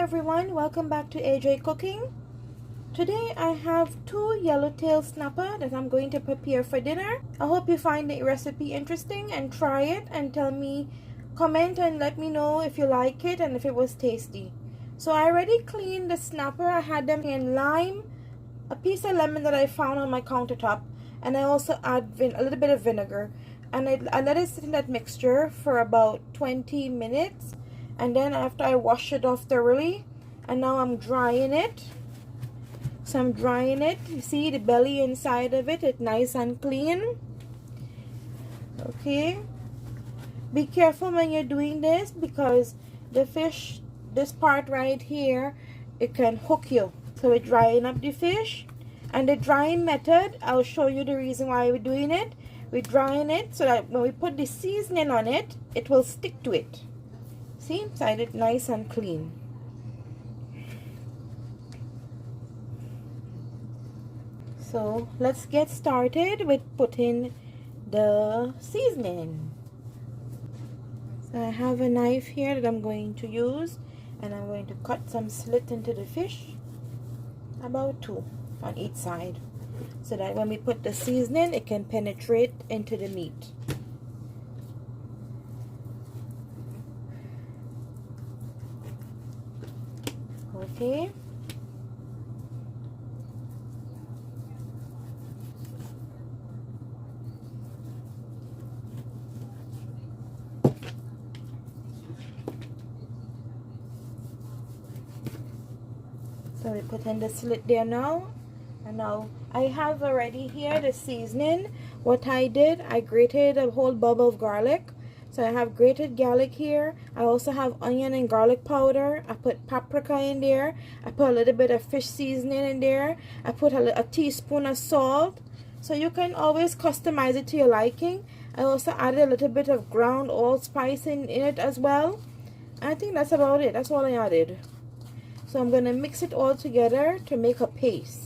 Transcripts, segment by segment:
everyone, welcome back to AJ Cooking. Today I have 2 yellowtail snapper that I'm going to prepare for dinner. I hope you find the recipe interesting and try it and comment and let me know if you like it and if it was tasty. So I already cleaned the snapper. I had them in lime, a piece of lemon that I found on my countertop, and I also add a little bit of vinegar. And I let it sit in that mixture for about 20 minutes. And then after I wash it off thoroughly, and now I'm drying it. So I'm drying it. You see the belly inside of it, it's nice and clean. Okay. Be careful when you're doing this because the fish, this part right here, it can hook you. So we're drying up the fish. And the drying method, I'll show you the reason why we're doing it. We're drying it so that when we put the seasoning on it, it will stick to it. See, inside it nice and clean. So let's get started with putting the seasoning. So I have a knife here that I'm going to use, and I'm going to cut some slit into the fish, about 2 on each side, so that when we put the seasoning, it can penetrate into the meat. Okay. So we put in the slit there now. And now I have already here the seasoning. What I did, I grated a whole bulb of garlic. So I have grated garlic here. I also have onion and garlic powder. I put paprika in there. I put a little bit of fish seasoning in there. I put a teaspoon of salt. So you can always customize it to your liking. I also added a little bit of ground allspice in it as well. I think that's about it. That's all I added. So I'm going to mix it all together to make a paste.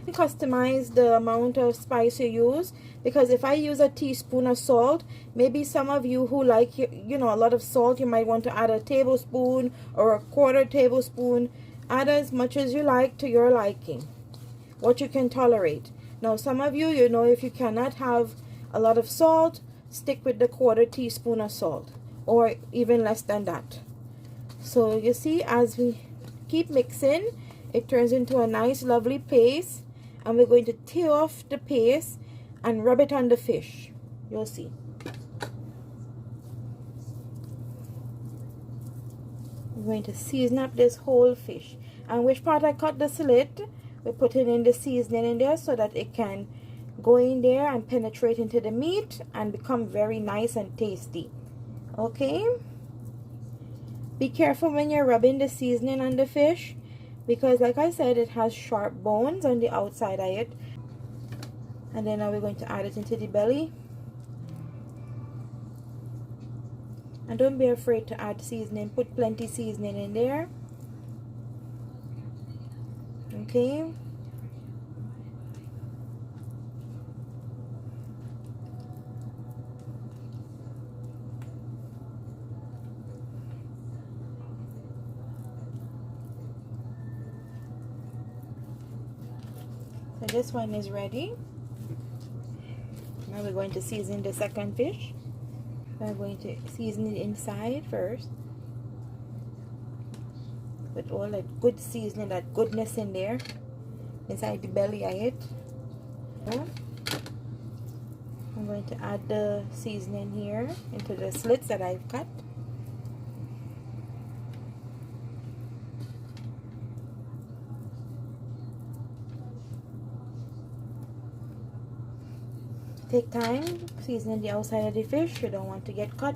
Customize the amount of spice you use, because if I use a teaspoon of salt, maybe some of you who like a lot of salt, you might want to add a tablespoon or a quarter tablespoon. Add as much as you like to your liking, what you can tolerate. Now some of you, if you cannot have a lot of salt, stick with the quarter teaspoon of salt or even less than that. So you see, as we keep mixing, it turns into a nice lovely paste. And we're going to tear off the paste and rub it on the fish. You'll see. I'm going to season up this whole fish. And which part I cut the slit, we're putting in the seasoning in there so that it can go in there and penetrate into the meat and become very nice and tasty. Okay? Be careful when you're rubbing the seasoning on the fish, because like I said, it has sharp bones on the outside of it. And then now we're going to add it into the belly. And don't be afraid to add seasoning. Put plenty seasoning in there. Okay. So this one is ready. Now we're going to season the second fish. We're going to season it inside first. With all that good seasoning, that goodness in there. Inside the belly of it. I'm going to add the seasoning here into the slits that I've cut. Take time seasoning the outside of the fish. You don't want to get cut.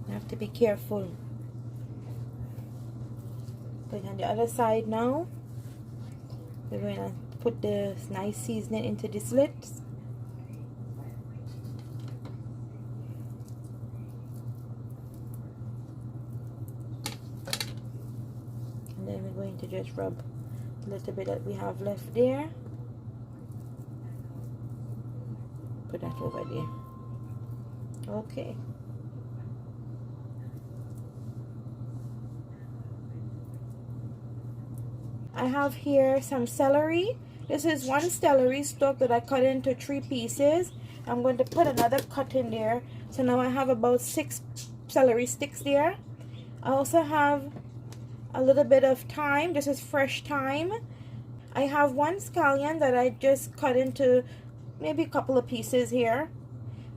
You have to be careful. Put it on the other side now. We're going to put the nice seasoning into the slits. And then we're going to just rub A little bit that we have left there. Put that over there. Okay. I have here some celery. This is one celery stalk that I cut into 3 pieces. I'm going to put another cut in there. So now I have about 6 celery sticks there. I also have a little bit of thyme. This is fresh thyme. I have 1 scallion that I just cut into maybe a couple of pieces here.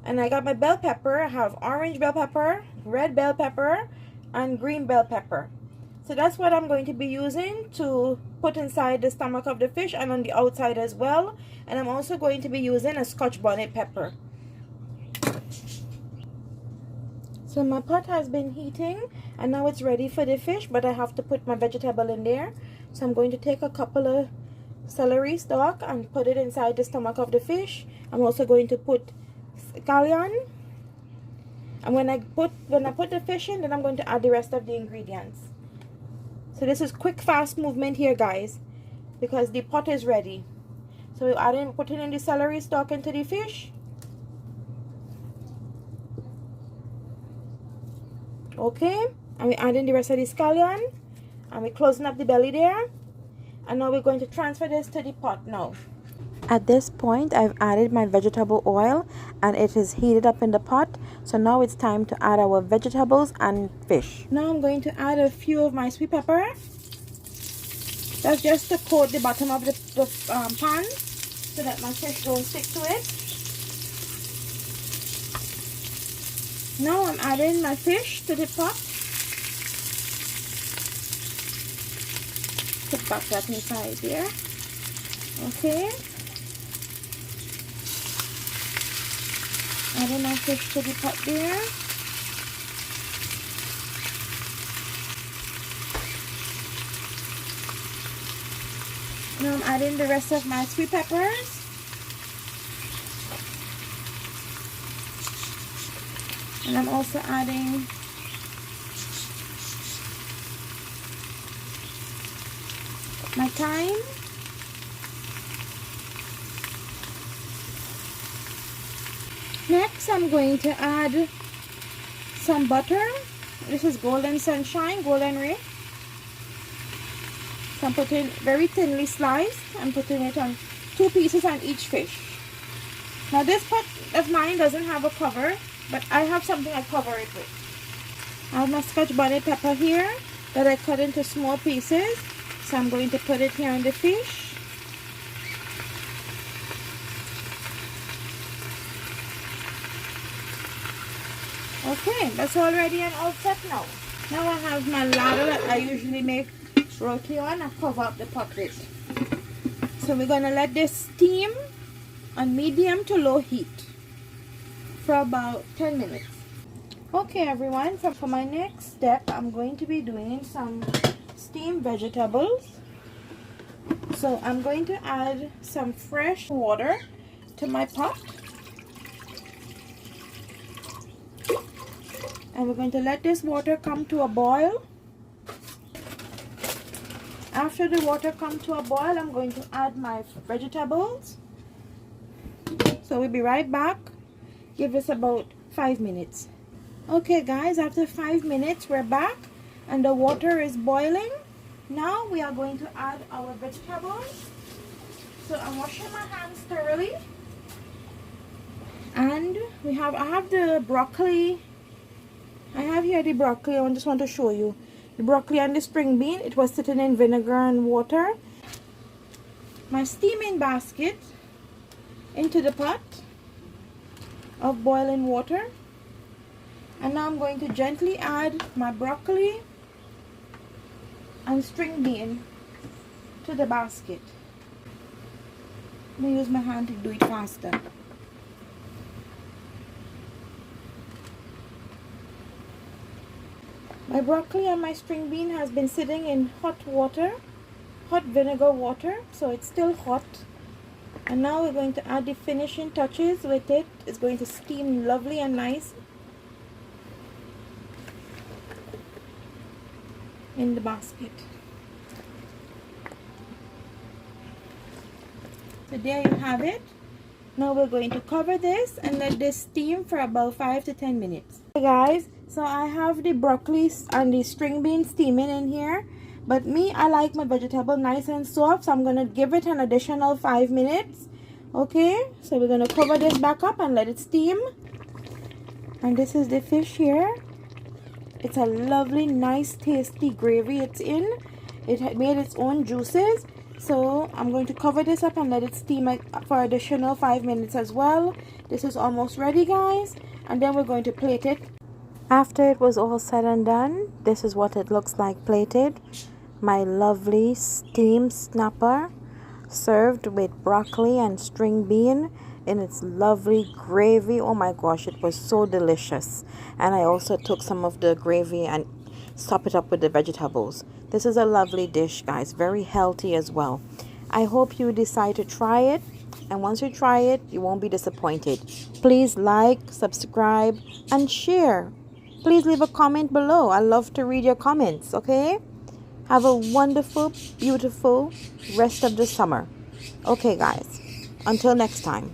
And I got my bell pepper. I have orange bell pepper, red bell pepper, and green bell pepper. So that's what I'm going to be using to put inside the stomach of the fish and on the outside as well. And I'm also going to be using a Scotch bonnet pepper. So my pot has been heating and now it's ready for the fish, but I have to put my vegetable in there. So I'm going to take a couple of celery stalk and put it inside the stomach of the fish. I'm also going to put scallion. And when I put the fish in, then I'm going to add the rest of the ingredients. So this is quick, fast movement here, guys, because the pot is ready. So we're putting in the celery stalk into the fish. Okay, and we're adding the rest of the scallion, and we're closing up the belly there. And now we're going to transfer this to the pot now. At this point, I've added my vegetable oil and it is heated up in the pot. So now it's time to add our vegetables and fish. Now I'm going to add a few of my sweet pepper. That's just to coat the bottom of the pan so that my fish don't stick to it. Now I'm adding my fish to the pot. Put back that inside there. Okay. Adding my fish to the pot there. Now I'm adding the rest of my sweet peppers. And I'm also adding my thyme. Next, I'm going to add some butter. This is Golden Sunshine, Golden Ray. So I'm putting very thinly sliced. I'm putting it on 2 pieces on each fish. Now this pot of mine doesn't have a cover, but I have something I cover it with. I have my Scotch bonnet pepper here that I cut into small pieces. So I'm going to put it here on the fish. Okay, that's all ready and all set now. Now I have my ladle that I usually make roti on and cover up the pot with. So we're going to let this steam on medium to low heat for about 10 minutes. Okay everyone, for my next step I'm going to be doing some steamed vegetables. So I'm going to add some fresh water to my pot. And we're going to let this water come to a boil. After the water comes to a boil, I'm going to add my vegetables. So we'll be right back. Give us about 5 minutes. Okay guys, after 5 minutes we're back and the water is boiling. Now we are going to add our vegetables. So I'm washing my hands thoroughly. And I have the broccoli. I have here the broccoli. I just want to show you. The broccoli and the spring bean. It was sitting in vinegar and water. My steaming basket into the pot of boiling water. And now I'm going to gently add my broccoli and string bean to the basket. Let me use my hand to do it faster. My broccoli and my string bean has been sitting in hot water, hot vinegar water, so it's still hot. And now we're going to add the finishing touches with it. It's going to steam lovely and nice in the basket. So there you have it. Now we're going to cover this and let this steam for about 5 to 10 minutes. Hey guys, so I have the broccoli and the string beans steaming in here. But me, I like my vegetable nice and soft, so I'm going to give it an additional 5 minutes. Okay, so we're going to cover this back up and let it steam. And this is the fish here. It's a lovely, nice, tasty gravy it's in. It made its own juices. So I'm going to cover this up and let it steam for additional 5 minutes as well. This is almost ready, guys. And then we're going to plate it. After it was all said and done, this is what it looks like plated. My lovely steamed snapper served with broccoli and string bean in its lovely gravy. Oh my gosh, it was so delicious. And I also took some of the gravy and top it up with the vegetables. This is a lovely dish, guys, very healthy as well. I hope you decide to try it, and once you try it, you won't be disappointed. Please like, subscribe, and share. Please leave a comment below. I love to read your comments. Okay, have a wonderful, beautiful rest of the summer. Okay guys, until next time.